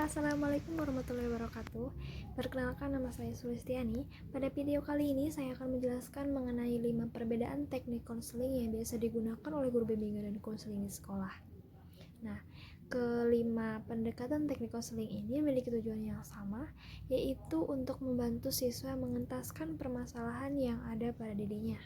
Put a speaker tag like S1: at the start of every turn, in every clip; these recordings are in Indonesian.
S1: Assalamualaikum warahmatullahi wabarakatuh. Perkenalkan, nama saya Sulistiani. Pada video kali ini saya akan menjelaskan mengenai 5 perbedaan teknik konseling yang biasa digunakan oleh guru bimbingan dan konseling di sekolah. Nah, kelima pendekatan teknik konseling ini memiliki tujuan yang sama, yaitu untuk membantu siswa mengentaskan permasalahan yang ada pada dirinya.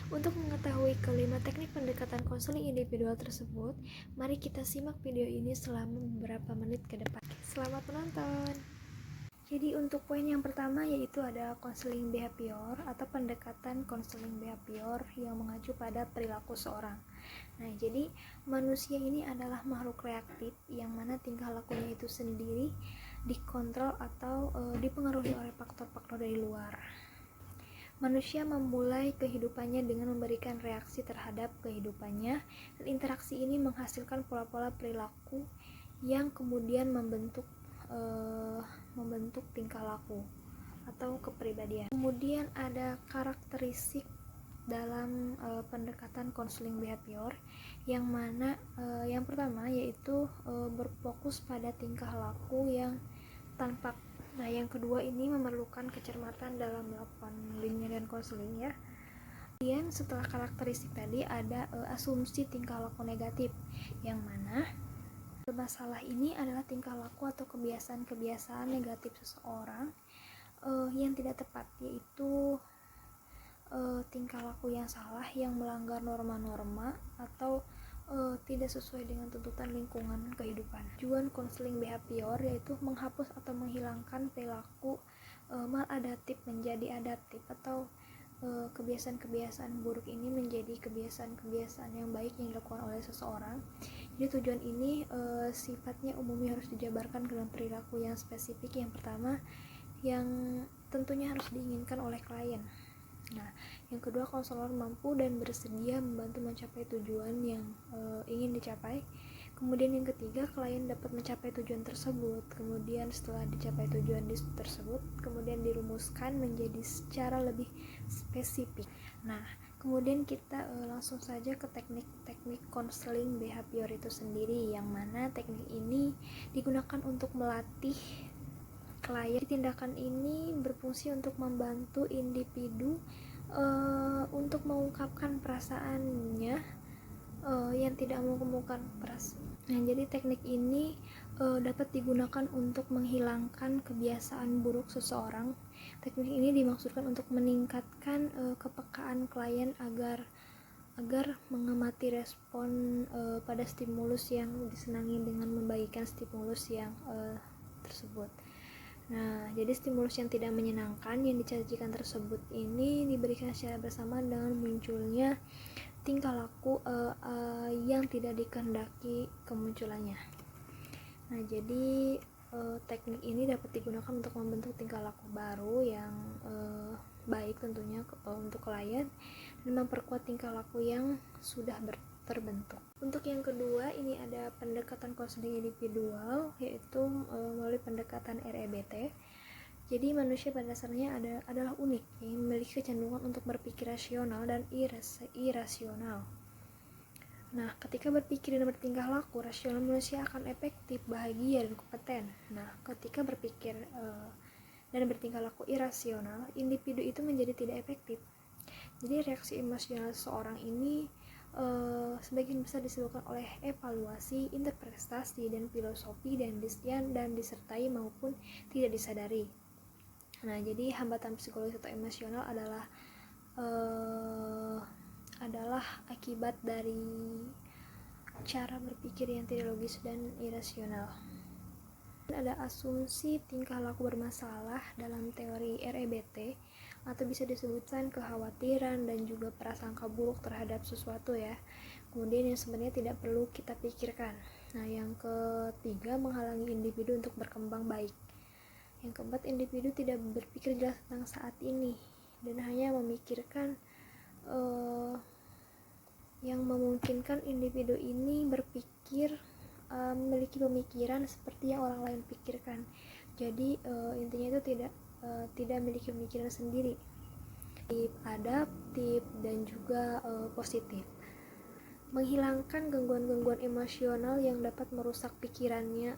S1: Untuk mengetahui kelima teknik pendekatan konseling individual tersebut, mari kita simak video ini selama beberapa menit ke depan. Selamat menonton. Jadi untuk poin yang pertama yaitu ada konseling behavior atau pendekatan konseling behavior yang mengacu pada perilaku seorang. Nah, jadi manusia ini adalah makhluk reaktif yang mana tingkah lakunya itu sendiri dikontrol atau dipengaruhi oleh faktor-faktor dari luar. Manusia memulai kehidupannya dengan memberikan reaksi terhadap kehidupannya, dan interaksi ini menghasilkan pola-pola perilaku yang kemudian membentuk tingkah laku atau kepribadian. Kemudian ada karakteristik dalam pendekatan konseling behavior yang mana yang pertama yaitu berfokus pada tingkah laku yang tampak. Nah, yang kedua ini memerlukan kecermatan dalam melakukan bimbingan dan konseling ya. Kemudian setelah karakteristik tadi ada asumsi tingkah laku negatif, yang mana bermasalah ini adalah tingkah laku atau kebiasaan-kebiasaan negatif seseorang yang tidak tepat, yaitu tingkah laku yang salah yang melanggar norma-norma atau tidak sesuai dengan tuntutan lingkungan kehidupan. Tujuan konseling behavior yaitu menghapus atau menghilangkan perilaku maladaptif menjadi adaptif, atau kebiasaan-kebiasaan buruk ini menjadi kebiasaan-kebiasaan yang baik yang dilakukan oleh seseorang. Jadi tujuan ini sifatnya umumnya harus dijabarkan dalam perilaku yang spesifik. Yang pertama yang tentunya harus diinginkan oleh klien. Nah, yang kedua, konselor mampu dan bersedia membantu mencapai tujuan yang ingin dicapai. Kemudian yang ketiga, klien dapat mencapai tujuan tersebut. Kemudian setelah dicapai tujuan tersebut, kemudian dirumuskan menjadi secara lebih spesifik. Nah, kemudian kita langsung saja ke teknik konseling behavior itu sendiri, yang mana teknik ini digunakan untuk melatih klien. Tindakan ini berfungsi untuk membantu individu untuk mengungkapkan perasaannya yang tidak mengemukakan perasaan. Nah, jadi teknik ini dapat digunakan untuk menghilangkan kebiasaan buruk seseorang. Teknik ini dimaksudkan untuk meningkatkan kepekaan klien agar mengamati respon pada stimulus yang disenangi dengan membagikan stimulus yang tersebut. Nah, jadi stimulus yang tidak menyenangkan yang disajikan tersebut ini diberikan secara bersamaan dengan munculnya tingkah laku yang tidak dikehendaki kemunculannya. Nah, jadi teknik ini dapat digunakan untuk membentuk tingkah laku baru yang baik tentunya untuk klien, dan memperkuat tingkah laku yang sudah terbentuk. Untuk yang kedua, ini ada pendekatan konseling individual, yaitu melalui pendekatan REBT. Jadi manusia pada dasarnya adalah unik, yang memiliki kecenderungan untuk berpikir rasional dan irasional. Nah, ketika berpikir dan bertingkah laku rasional, manusia akan efektif, bahagia, dan kompeten. Nah, ketika berpikir dan bertingkah laku irasional, individu itu menjadi tidak efektif. Jadi reaksi emosional seseorang ini sebagian besar disebabkan oleh evaluasi, interpretasi, dan filosofi dan disertai maupun tidak disadari. Nah, jadi hambatan psikologis atau emosional adalah akibat dari cara berpikir yang tidak logis dan irasional. Ada asumsi tingkah laku bermasalah dalam teori REBT, atau bisa disebutkan kekhawatiran dan juga prasangka buruk terhadap sesuatu ya. Kemudian yang sebenarnya tidak perlu kita pikirkan. Nah, yang ketiga, menghalangi individu untuk berkembang baik. Yang keempat, individu tidak berpikir jelas tentang saat ini dan hanya memikirkan yang memungkinkan individu ini berpikir memiliki pemikiran seperti yang orang lain pikirkan. Jadi intinya itu tidak memiliki pemikiran sendiri. Adaptif dan juga positif. menghilangkan gangguan-gangguan emosional yang dapat merusak pikirannya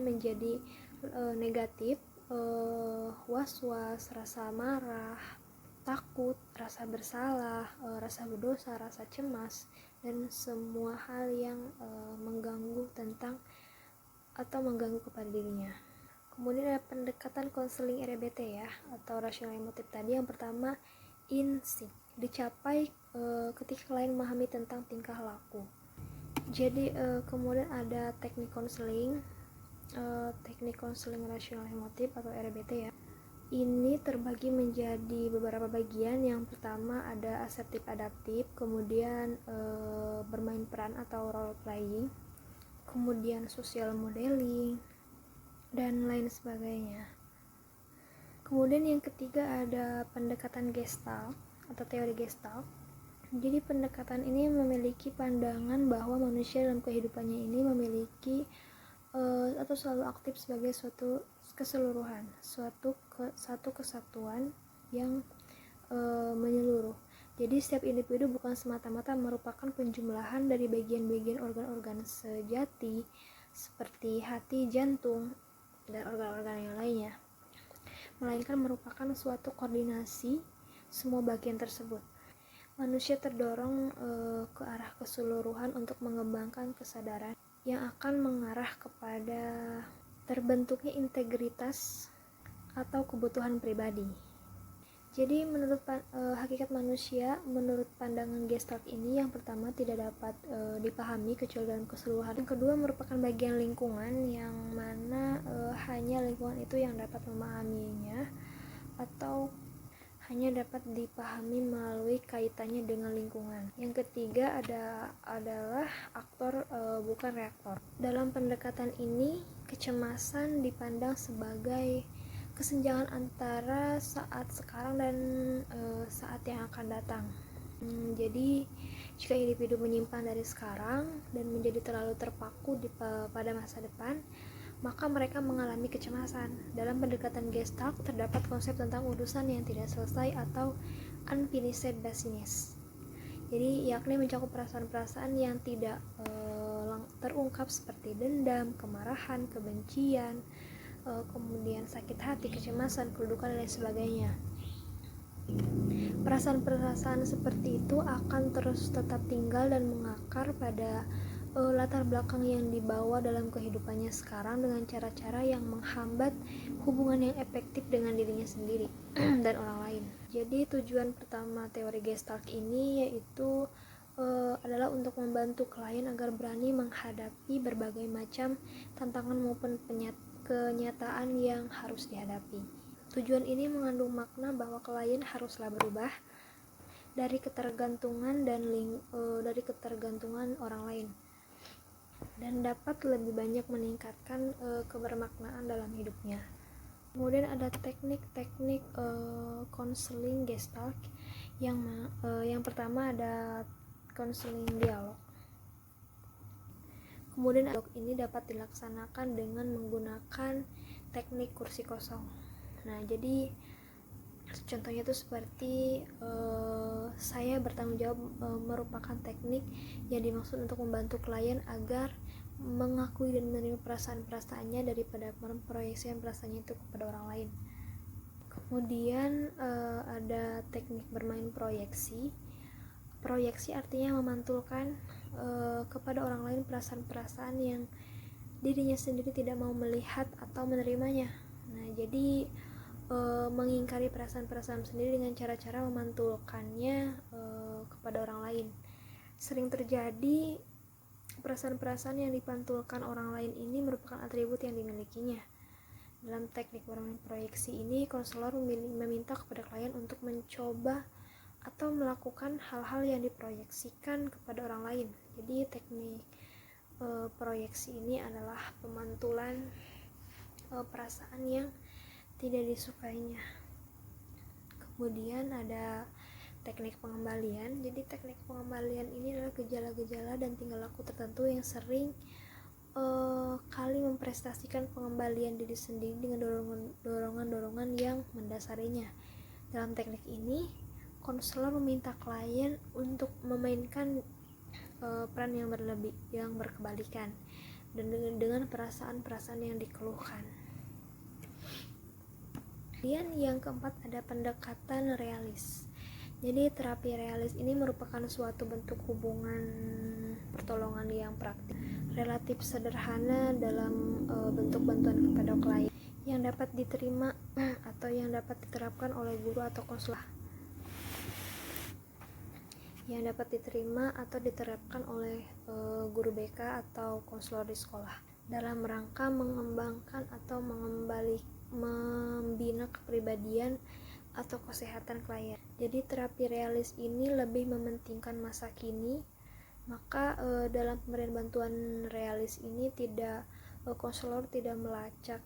S1: menjadi negatif, was-was, rasa marah, takut, rasa bersalah, rasa berdosa, rasa cemas, dan semua hal yang mengganggu kepada dirinya. Kemudian ada pendekatan konseling RBT ya, atau rasional emotif tadi. Yang pertama, insight dicapai ketika klien memahami tentang tingkah laku. Jadi kemudian ada teknik konseling rasional emotif atau RBT ya. Ini terbagi menjadi beberapa bagian. Yang pertama ada asertif adaptif, kemudian bermain peran atau role playing, kemudian social modeling, dan lain sebagainya. Kemudian yang ketiga ada pendekatan Gestalt atau teori Gestalt. Jadi pendekatan ini memiliki pandangan bahwa manusia dalam kehidupannya ini memiliki atau selalu aktif sebagai suatu keseluruhan, satu kesatuan yang menyeluruh. Jadi setiap individu bukan semata-mata merupakan penjumlahan dari bagian-bagian organ-organ sejati seperti hati, jantung, dan organ-organ yang lainnya, melainkan merupakan suatu koordinasi semua bagian tersebut. Manusia terdorong ke arah keseluruhan untuk mengembangkan kesadaran yang akan mengarah kepada terbentuknya integritas atau kebutuhan pribadi. Jadi menurut hakikat manusia, menurut pandangan Gestalt ini, yang pertama tidak dapat dipahami kecuali dalam keseluruhan. Yang kedua merupakan bagian lingkungan yang mana hanya lingkungan itu yang dapat memahaminya atau hanya dapat dipahami melalui kaitannya dengan lingkungan. Yang ketiga adalah aktor bukan reaktor. Dalam pendekatan ini, kecemasan dipandang sebagai kesenjangan antara saat sekarang dan saat yang akan datang. Jadi jika individu menyimpan dari sekarang dan menjadi terlalu terpaku pada masa depan, maka mereka mengalami kecemasan. Dalam pendekatan Gestalt terdapat konsep tentang urusan yang tidak selesai atau unfinished business. Jadi yakni mencakup perasaan-perasaan yang tidak terungkap seperti dendam, kemarahan, kebencian, kemudian sakit hati, kecemasan, kedudukan, dan lain sebagainya. Perasaan-perasaan seperti itu akan terus tetap tinggal dan mengakar pada latar belakang yang dibawa dalam kehidupannya sekarang dengan cara-cara yang menghambat hubungan yang efektif dengan dirinya sendiri dan orang lain. Jadi tujuan pertama teori Gestalt ini yaitu adalah untuk membantu klien agar berani menghadapi berbagai macam tantangan maupun kenyataan yang harus dihadapi. Tujuan ini mengandung makna bahwa klien haruslah berubah dari ketergantungan dari ketergantungan orang lain dan dapat lebih banyak meningkatkan kebermaknaan dalam hidupnya. Kemudian ada teknik-teknik konseling Gestalt yang pertama ada konseling dialog. Kemudian dialog ini dapat dilaksanakan dengan menggunakan teknik kursi kosong. Nah, jadi contohnya itu seperti saya bertanggung jawab merupakan teknik yang dimaksud untuk membantu klien agar mengakui dan menerima perasaan-perasaannya daripada memproyeksikan perasaannya itu kepada orang lain. Kemudian ada teknik bermain proyeksi. Proyeksi artinya memantulkan kepada orang lain perasaan-perasaan yang dirinya sendiri tidak mau melihat atau menerimanya. Nah, jadi mengingkari perasaan-perasaan sendiri dengan cara-cara memantulkannya kepada orang lain. Sering terjadi perasaan-perasaan yang dipantulkan orang lain ini merupakan atribut yang dimilikinya. Dalam teknik bermain proyeksi ini, konselor meminta kepada klien untuk mencoba atau melakukan hal-hal yang diproyeksikan kepada orang lain. Jadi teknik proyeksi ini adalah pemantulan perasaan yang tidak disukainya. Kemudian ada teknik pengembalian. Jadi teknik pengembalian ini adalah gejala-gejala dan tingkah laku tertentu yang sering kali memprestasikan pengembalian diri sendiri dengan dorongan-dorongan yang mendasarinya. Dalam teknik ini, konselor meminta klien untuk memainkan peran yang berlebih, yang berkebalikan, dan dengan perasaan-perasaan yang dikeluhkan. Kemudian yang keempat ada pendekatan realis. Jadi terapi realis ini merupakan suatu bentuk hubungan pertolongan yang praktis, relatif sederhana dalam bentuk bantuan kepada klien yang dapat diterima atau yang dapat diterapkan oleh guru atau konselor, yang dapat diterima atau diterapkan oleh guru BK atau konselor di sekolah dalam rangka mengembangkan atau membina kepribadian atau kesehatan klien. Jadi terapi realis ini lebih mementingkan masa kini, maka dalam pemberian bantuan realis ini konselor tidak melacak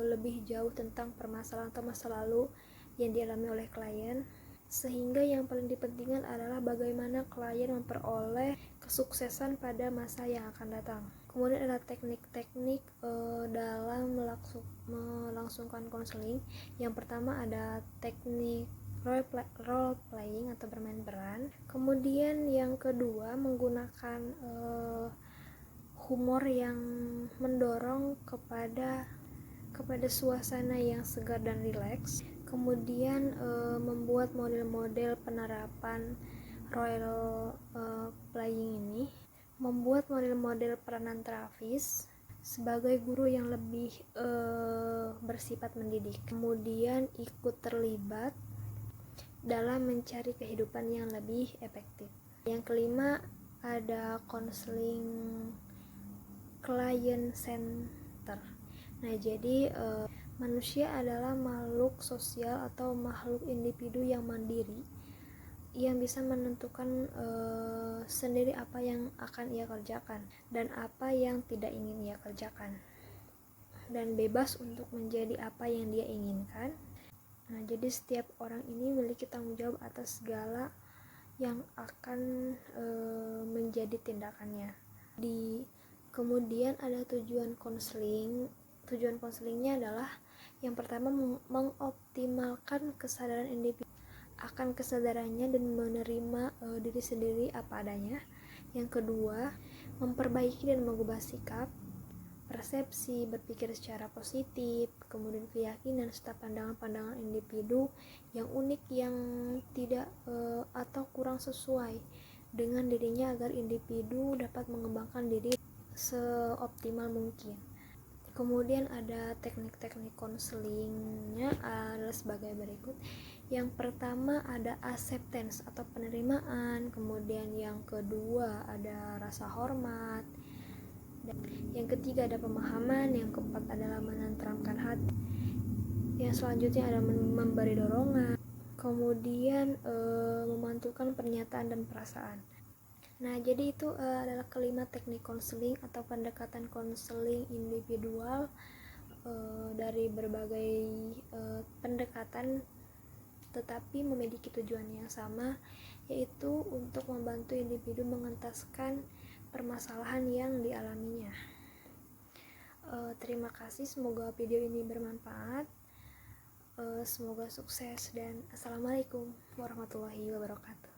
S1: lebih jauh tentang permasalahan atau masa lalu yang dialami oleh klien, sehingga yang paling dipentingkan adalah bagaimana klien memperoleh kesuksesan pada masa yang akan datang. Kemudian ada teknik-teknik dalam melangsungkan konseling. Yang pertama ada teknik role playing atau bermain peran. Kemudian yang kedua menggunakan humor yang mendorong kepada suasana yang segar dan rileks. Kemudian membuat model-model penerapan role playing ini, membuat model-model peranan terapis sebagai guru yang lebih bersifat mendidik. Kemudian ikut terlibat dalam mencari kehidupan yang lebih efektif. Yang kelima ada konseling client center. Nah, jadi manusia adalah makhluk sosial atau makhluk individu yang mandiri, yang bisa menentukan sendiri apa yang akan ia kerjakan dan apa yang tidak ingin ia kerjakan, dan bebas untuk menjadi apa yang dia inginkan. Nah, jadi setiap orang ini memiliki tanggung jawab atas segala yang akan menjadi tindakannya. Kemudian ada tujuan konseling. Tujuan konselingnya adalah yang pertama mengoptimalkan kesadaran individu akan kesadarannya dan menerima diri sendiri apa adanya. Yang kedua, memperbaiki dan mengubah sikap, persepsi, berpikir secara positif, kemudian keyakinan serta pandangan-pandangan individu yang unik yang tidak atau kurang sesuai dengan dirinya agar individu dapat mengembangkan diri seoptimal mungkin. Kemudian ada teknik-teknik konselingnya adalah sebagai berikut. Yang pertama ada acceptance atau penerimaan, kemudian yang kedua ada rasa hormat, yang ketiga ada pemahaman, yang keempat adalah menenteramkan hati, yang selanjutnya ada memberi dorongan, kemudian memantulkan pernyataan dan perasaan. Nah, jadi itu adalah kelima teknik konseling atau pendekatan konseling individual dari berbagai pendekatan, tetapi memiliki tujuan yang sama, yaitu untuk membantu individu mengentaskan permasalahan yang dialaminya. Terima kasih, semoga video ini bermanfaat, semoga sukses, dan assalamualaikum warahmatullahi wabarakatuh.